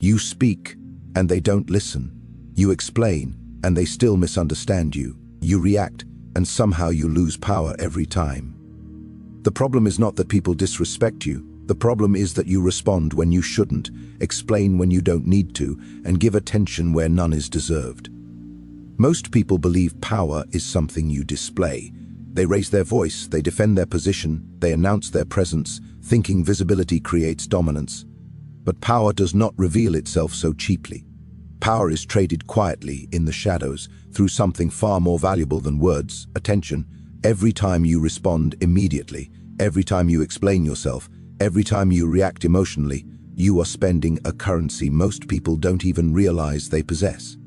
You speak, and they don't listen. You explain, and they still misunderstand you. You react, and somehow you lose power every time. The problem is not that people disrespect you. The problem is that you respond when you shouldn't, explain when you don't need to, and give attention where none is deserved. Most people believe power is something you display. They raise their voice, they defend their position, they announce their presence, thinking visibility creates dominance. But power does not reveal itself so cheaply. Power is traded quietly in the shadows through something far more valuable than words, attention. Every time you respond immediately, every time you explain yourself, every time you react emotionally, you are spending a currency most people don't even realize they possess.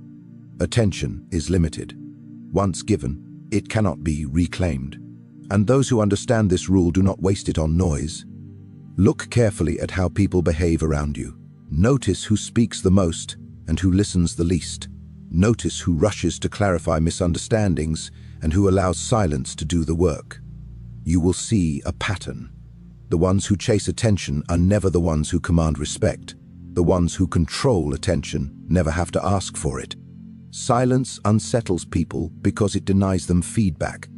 Attention is limited. Once given, it cannot be reclaimed. And those who understand this rule do not waste it on noise. Look carefully at how people behave around you. Notice who speaks the most and who listens the least. Notice who rushes to clarify misunderstandings and who allows silence to do the work. You will see a pattern. The ones who chase attention are never the ones who command respect. The ones who control attention never have to ask for it. Silence unsettles people because it denies them feedback.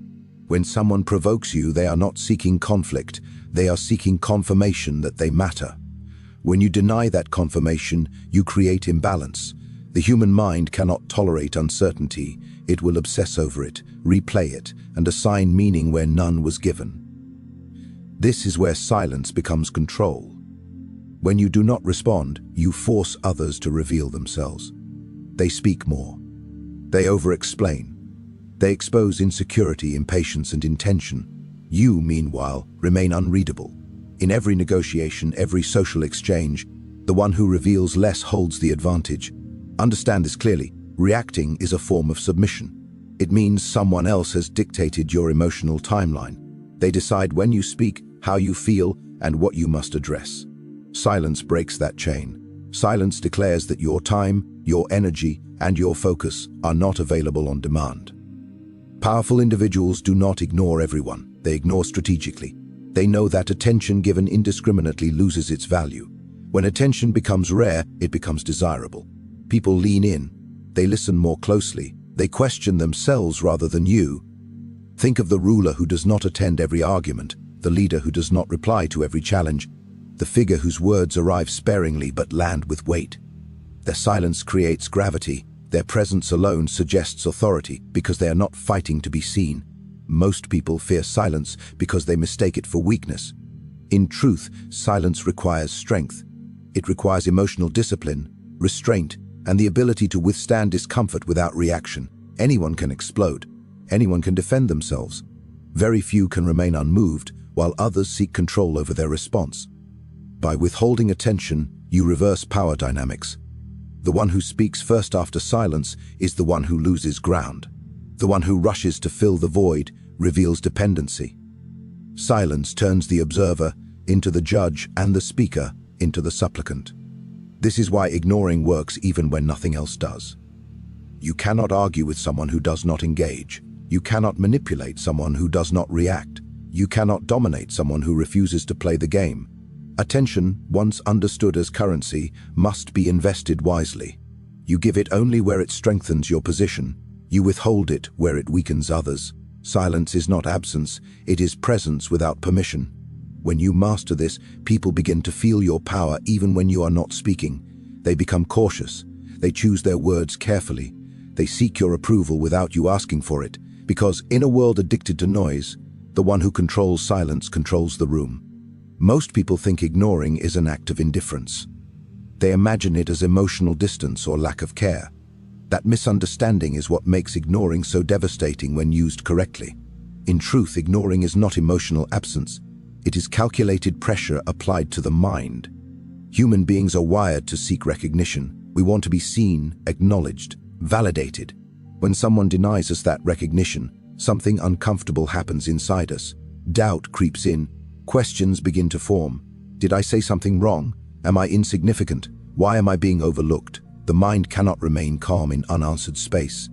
When someone provokes you, they are not seeking conflict, they are seeking confirmation that they matter. When you deny that confirmation, you create imbalance. The human mind cannot tolerate uncertainty. It will obsess over it, replay it, and assign meaning where none was given. This is where silence becomes control. When you do not respond, you force others to reveal themselves. They speak more. They over-explain. They expose insecurity, impatience, and intention. You, meanwhile, remain unreadable. In every negotiation, every social exchange, the one who reveals less holds the advantage. Understand this clearly. Reacting is a form of submission. It means someone else has dictated your emotional timeline. They decide when you speak, how you feel, and what you must address. Silence breaks that chain. Silence declares that your time, your energy, and your focus are not available on demand. Powerful individuals do not ignore everyone. They ignore strategically. They know that attention given indiscriminately loses its value. When attention becomes rare, it becomes desirable. People lean in. They listen more closely. They question themselves rather than you. Think of the ruler who does not attend every argument, the leader who does not reply to every challenge, the figure whose words arrive sparingly but land with weight. Their silence creates gravity. Their presence alone suggests authority because they are not fighting to be seen. Most people fear silence because they mistake it for weakness. In truth, silence requires strength. It requires emotional discipline, restraint, and the ability to withstand discomfort without reaction. Anyone can explode. Anyone can defend themselves. Very few can remain unmoved, while others seek control over their response. By withholding attention, you reverse power dynamics. The one who speaks first after silence is the one who loses ground. The one who rushes to fill the void reveals dependency. Silence turns the observer into the judge and the speaker into the supplicant. This is why ignoring works even when nothing else does. You cannot argue with someone who does not engage. You cannot manipulate someone who does not react. You cannot dominate someone who refuses to play the game. Attention, once understood as currency, must be invested wisely. You give it only where it strengthens your position. You withhold it where it weakens others. Silence is not absence, it is presence without permission. When you master this, people begin to feel your power even when you are not speaking. They become cautious. They choose their words carefully. They seek your approval without you asking for it, because in a world addicted to noise, the one who controls silence controls the room. Most people think ignoring is an act of indifference. They imagine it as emotional distance or lack of care. That misunderstanding is what makes ignoring so devastating when used correctly. In truth, ignoring is not emotional absence. It is calculated pressure applied to the mind. Human beings are wired to seek recognition. We want to be seen, acknowledged, validated. When someone denies us that recognition, something uncomfortable happens inside us. Doubt creeps in. Questions begin to form. Did I say something wrong? Am I insignificant? Why am I being overlooked? The mind cannot remain calm in unanswered space.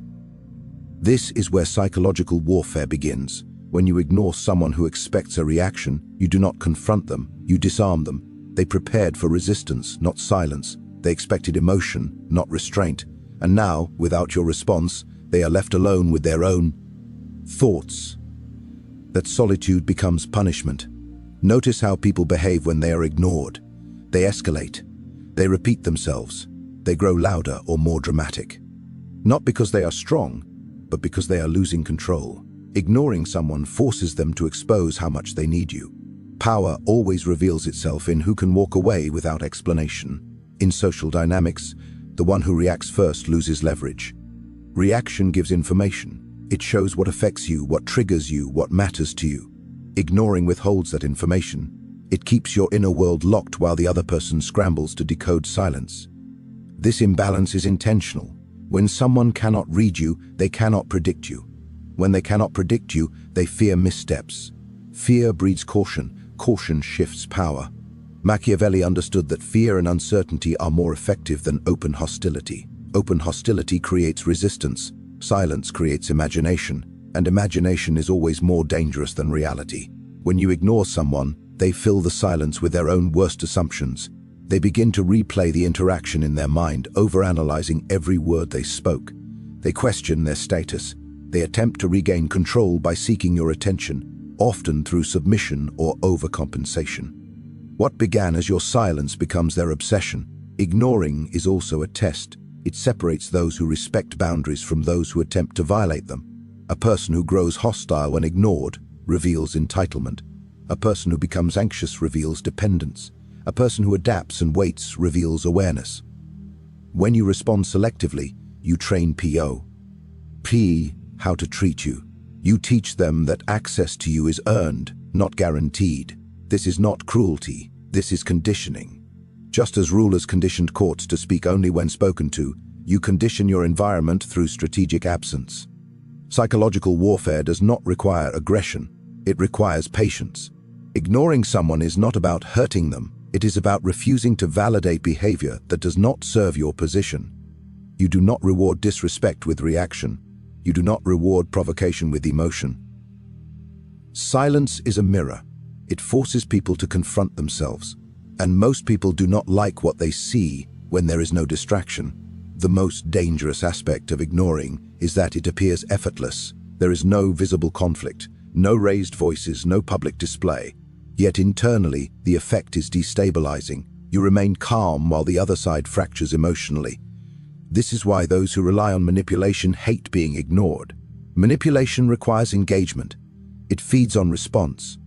This is where psychological warfare begins. When you ignore someone who expects a reaction, you do not confront them, you disarm them. They prepared for resistance, not silence. They expected emotion, not restraint. And now, without your response, they are left alone with their own thoughts. That solitude becomes punishment. Notice how people behave when they are ignored. They escalate. They repeat themselves. They grow louder or more dramatic. Not because they are strong, but because they are losing control. Ignoring someone forces them to expose how much they need you. Power always reveals itself in who can walk away without explanation. In social dynamics, the one who reacts first loses leverage. Reaction gives information. It shows what affects you, what triggers you, what matters to you. Ignoring withholds that information. It keeps your inner world locked while the other person scrambles to decode silence. This imbalance is intentional. When someone cannot read you, they cannot predict you. When they cannot predict you, they fear missteps. Fear breeds caution. Caution shifts power. Machiavelli understood that fear and uncertainty are more effective than open hostility. Open hostility creates resistance. Silence creates imagination, and imagination is always more dangerous than reality. When you ignore someone, they fill the silence with their own worst assumptions. They begin to replay the interaction in their mind, overanalyzing every word they spoke. They question their status. They attempt to regain control by seeking your attention, often through submission or overcompensation. What began as your silence becomes their obsession. Ignoring is also a test. It separates those who respect boundaries from those who attempt to violate them. A person who grows hostile when ignored reveals entitlement. A person who becomes anxious reveals dependence. A person who adapts and waits reveals awareness. When you respond selectively, you train PO. P, how to treat you. You teach them that access to you is earned, not guaranteed. This is not cruelty, this is conditioning. Just as rulers conditioned courts to speak only when spoken to, you condition your environment through strategic absence. Psychological warfare does not require aggression, it requires patience. Ignoring someone is not about hurting them, it is about refusing to validate behavior that does not serve your position. You do not reward disrespect with reaction. You do not reward provocation with emotion. Silence is a mirror. It forces people to confront themselves. And most people do not like what they see when there is no distraction. The most dangerous aspect of ignoring is that it appears effortless. There is no visible conflict, no raised voices, no public display. Yet internally, the effect is destabilizing. You remain calm while the other side fractures emotionally. This is why those who rely on manipulation hate being ignored. Manipulation requires engagement. It feeds on response.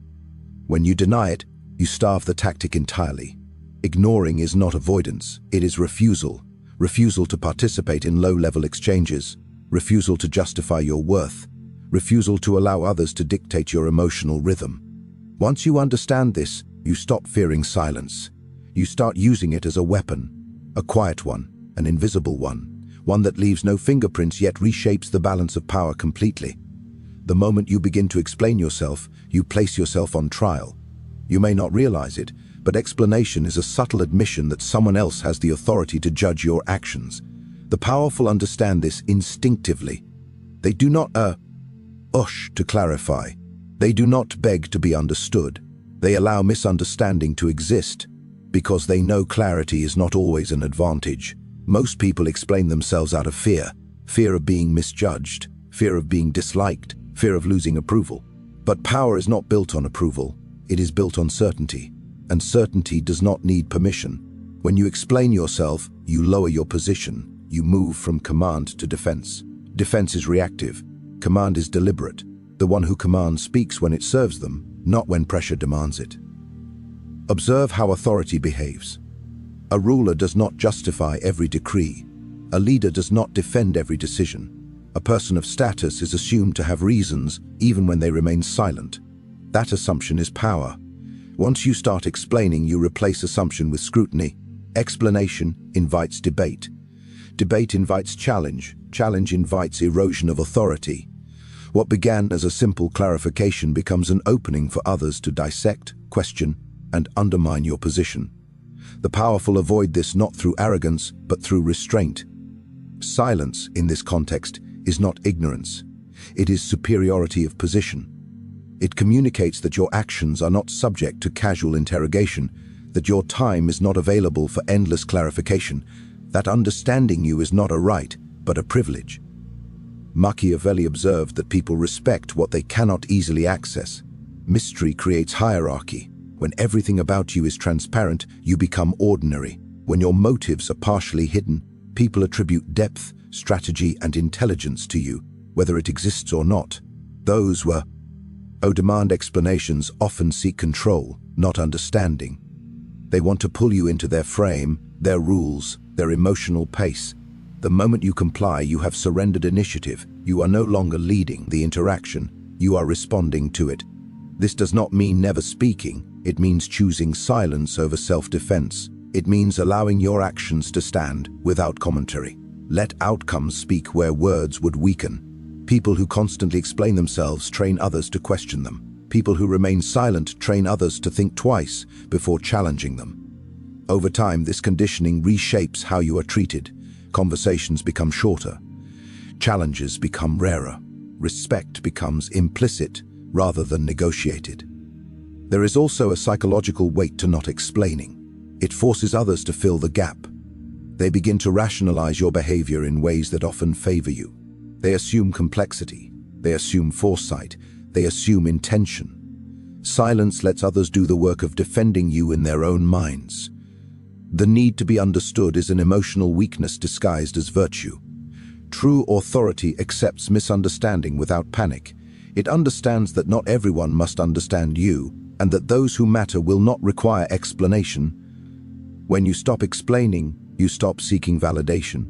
When you deny it, you starve the tactic entirely. Ignoring is not avoidance, it is refusal. Refusal to participate in low-level exchanges. Refusal to justify your worth. Refusal to allow others to dictate your emotional rhythm. Once you understand this, you stop fearing silence. You start using it as a weapon. A quiet one, an invisible one. One that leaves no fingerprints yet reshapes the balance of power completely. The moment you begin to explain yourself, you place yourself on trial. You may not realize it, but explanation is a subtle admission that someone else has the authority to judge your actions. The powerful understand this instinctively. They do not to clarify. They do not beg to be understood. They allow misunderstanding to exist because they know clarity is not always an advantage. Most people explain themselves out of fear. Fear of being misjudged, fear of being disliked, fear of losing approval. But power is not built on approval. It is built on certainty, and certainty does not need permission. When you explain yourself, you lower your position. You move from command to defense. Defense is reactive. Command is deliberate. The one who commands speaks when it serves them, not when pressure demands it. Observe how authority behaves. A ruler does not justify every decree. A leader does not defend every decision. A person of status is assumed to have reasons even when they remain silent. That assumption is power. Once you start explaining, you replace assumption with scrutiny. Explanation invites debate. Debate invites challenge. Challenge invites erosion of authority. What began as a simple clarification becomes an opening for others to dissect, question, and undermine your position. The powerful avoid this not through arrogance, but through restraint. Silence, in this context, is not ignorance. It is superiority of position. It communicates that your actions are not subject to casual interrogation. that your time is not available for endless clarification, that understanding you is not a right, but a privilege. Machiavelli observed that people respect what they cannot easily access. Mystery creates hierarchy. When everything about you is transparent, you become ordinary. When your motives are partially hidden, people attribute depth, strategy, and intelligence to you, whether it exists or not. Those who demand explanations often seek control, not understanding. They want to pull you into their frame, their rules, their emotional pace. The moment you comply, you have surrendered initiative. You are no longer leading the interaction, you are responding to it. This does not mean never speaking, it means choosing silence over self-defense. It means allowing your actions to stand without commentary. Let outcomes speak where words would weaken. People who constantly explain themselves train others to question them. People who remain silent train others to think twice before challenging them. Over time, this conditioning reshapes how you are treated. Conversations become shorter. Challenges become rarer. Respect becomes implicit rather than negotiated. There is also a psychological weight to not explaining. It forces others to fill the gap. They begin to rationalize your behavior in ways that often favor you. They assume complexity. They assume foresight. They assume intention. Silence lets others do the work of defending you in their own minds. The need to be understood is an emotional weakness disguised as virtue. True authority accepts misunderstanding without panic. It understands that not everyone must understand you, and that those who matter will not require explanation. When you stop explaining, you stop seeking validation.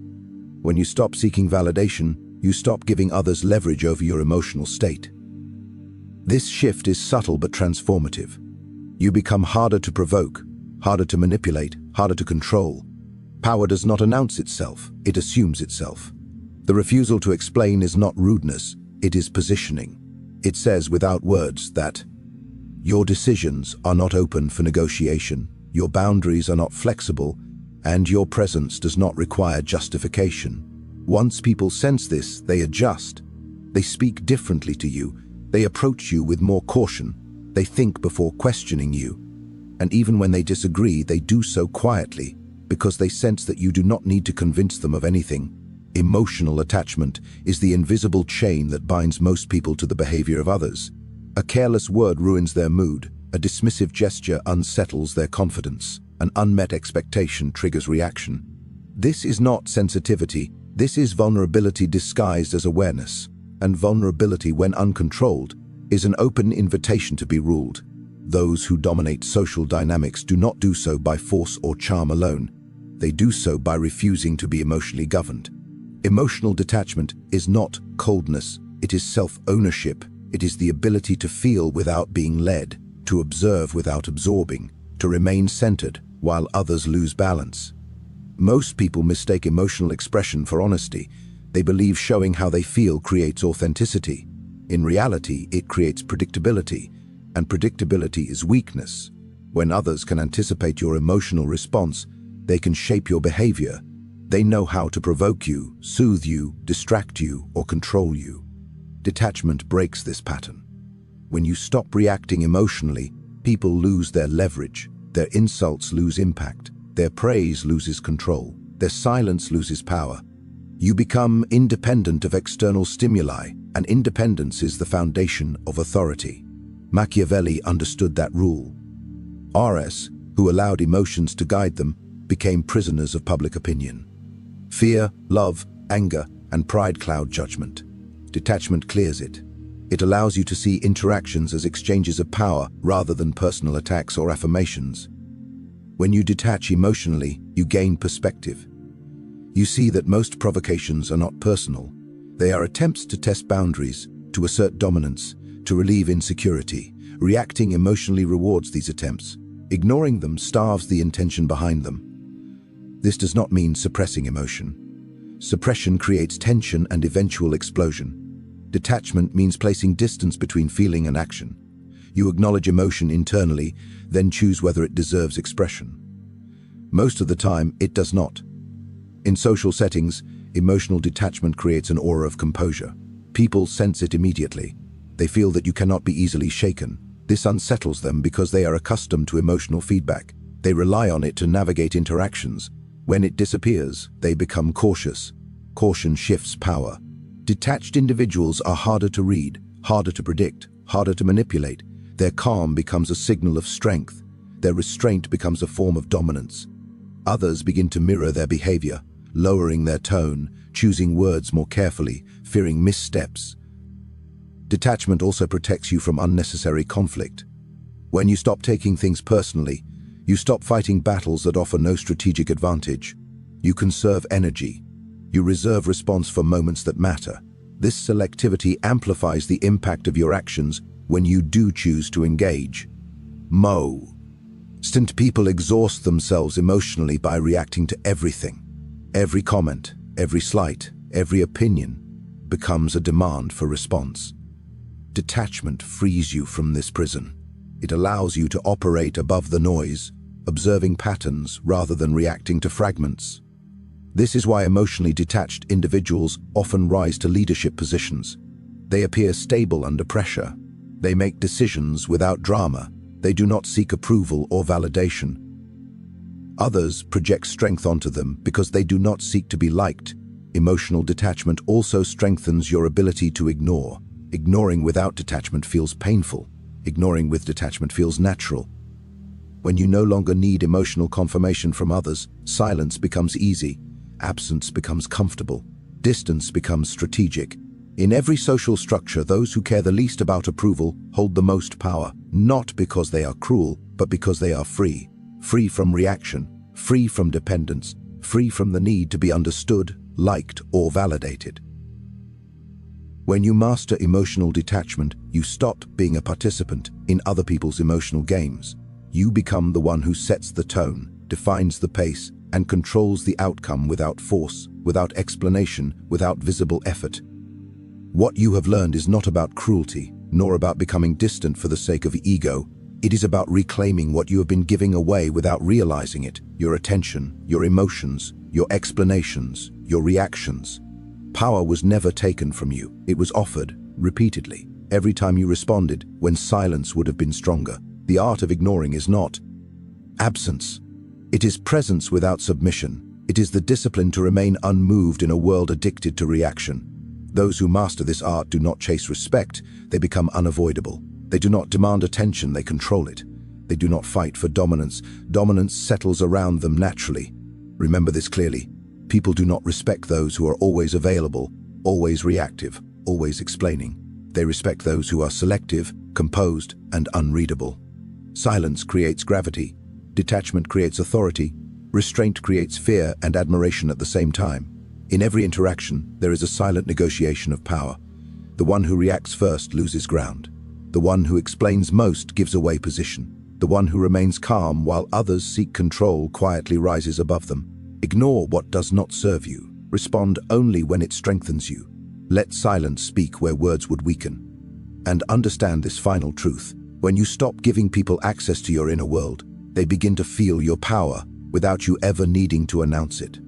When you stop seeking validation, you stop giving others leverage over your emotional state. This shift is subtle but transformative. You become harder to provoke, harder to manipulate, harder to control. Power does not announce itself, it assumes itself. The refusal to explain is not rudeness, it is positioning. It says without words that your decisions are not open for negotiation, your boundaries are not flexible, and your presence does not require justification. Once people sense this, they adjust. They speak differently to you. They approach you with more caution. They think before questioning you. And even when they disagree, they do so quietly, because they sense that you do not need to convince them of anything. Emotional attachment is the invisible chain that binds most people to the behavior of others. A careless word ruins their mood. A dismissive gesture unsettles their confidence. An unmet expectation triggers reaction. This is not sensitivity. This is vulnerability disguised as awareness. And vulnerability, when uncontrolled, is an open invitation to be ruled. Those who dominate social dynamics do not do so by force or charm alone. They do so by refusing to be emotionally governed. Emotional detachment is not coldness. It is self-ownership. It is the ability to feel without being led, to observe without absorbing, to remain centered while others lose balance. Most people mistake emotional expression for honesty. They believe showing how they feel creates authenticity. In reality, it creates predictability, and predictability is weakness. When others can anticipate your emotional response, they can shape your behavior. They know how to provoke you, soothe you, distract you, or control you. Detachment breaks this pattern. When you stop reacting emotionally, people lose their leverage, their insults lose impact, their praise loses control, their silence loses power. You become independent of external stimuli, and independence is the foundation of authority. Machiavelli understood that rule. RS, who allowed emotions to guide them, became prisoners of public opinion. Fear, love, anger, and pride cloud judgment. Detachment clears it. It allows you to see interactions as exchanges of power rather than personal attacks or affirmations. When you detach emotionally, you gain perspective. You see that most provocations are not personal. They are attempts to test boundaries, to assert dominance, to relieve insecurity. Reacting emotionally rewards these attempts. Ignoring them starves the intention behind them. This does not mean suppressing emotion. Suppression creates tension and eventual explosion. Detachment means placing distance between feeling and action. You acknowledge emotion internally, then choose whether it deserves expression. Most of the time, it does not. In social settings, emotional detachment creates an aura of composure. People sense it immediately. They feel that you cannot be easily shaken. This unsettles them because they are accustomed to emotional feedback. They rely on it to navigate interactions. When it disappears, they become cautious. Caution shifts power. Detached individuals are harder to read, harder to predict, harder to manipulate. Their calm becomes a signal of strength. Their restraint becomes a form of dominance. Others begin to mirror their behavior, lowering their tone, choosing words more carefully, fearing missteps. Detachment also protects you from unnecessary conflict. When you stop taking things personally, you stop fighting battles that offer no strategic advantage. You conserve energy. You reserve response for moments that matter. This selectivity amplifies the impact of your actions when you do choose to engage. Most people exhaust themselves emotionally by reacting to everything. Every comment, every slight, every opinion becomes a demand for response. Detachment frees you from this prison. It allows you to operate above the noise, observing patterns rather than reacting to fragments. This is why emotionally detached individuals often rise to leadership positions. They appear stable under pressure. They make decisions without drama. They do not seek approval or validation. Others project strength onto them because they do not seek to be liked. Emotional detachment also strengthens your ability to ignore. Ignoring without detachment feels painful. Ignoring with detachment feels natural. When you no longer need emotional confirmation from others, silence becomes easy. Absence becomes comfortable. Distance becomes strategic. In every social structure, those who care the least about approval hold the most power, not because they are cruel, but because they are free. Free from reaction, free from dependence, free from the need to be understood, liked, or validated. When you master emotional detachment, you stop being a participant in other people's emotional games. You become the one who sets the tone, defines the pace, and controls the outcome without force, without explanation, without visible effort. What you have learned is not about cruelty, nor about becoming distant for the sake of ego. It is about reclaiming what you have been giving away without realizing it: your attention, your emotions, your explanations, your reactions. Power was never taken from you. It was offered, repeatedly, every time you responded when silence would have been stronger. The art of ignoring is not absence. It is presence without submission. It is the discipline to remain unmoved in a world addicted to reaction. Those who master this art do not chase respect, they become unavoidable. They do not demand attention, they control it. They do not fight for dominance. Dominance settles around them naturally. Remember this clearly. People do not respect those who are always available, always reactive, always explaining. They respect those who are selective, composed, and unreadable. Silence creates gravity. Detachment creates authority. Restraint creates fear and admiration at the same time. In every interaction, there is a silent negotiation of power. The one who reacts first loses ground. The one who explains most gives away position. The one who remains calm while others seek control quietly rises above them. Ignore what does not serve you. Respond only when it strengthens you. Let silence speak where words would weaken. And understand this final truth. When you stop giving people access to your inner world, they begin to feel your power without you ever needing to announce it.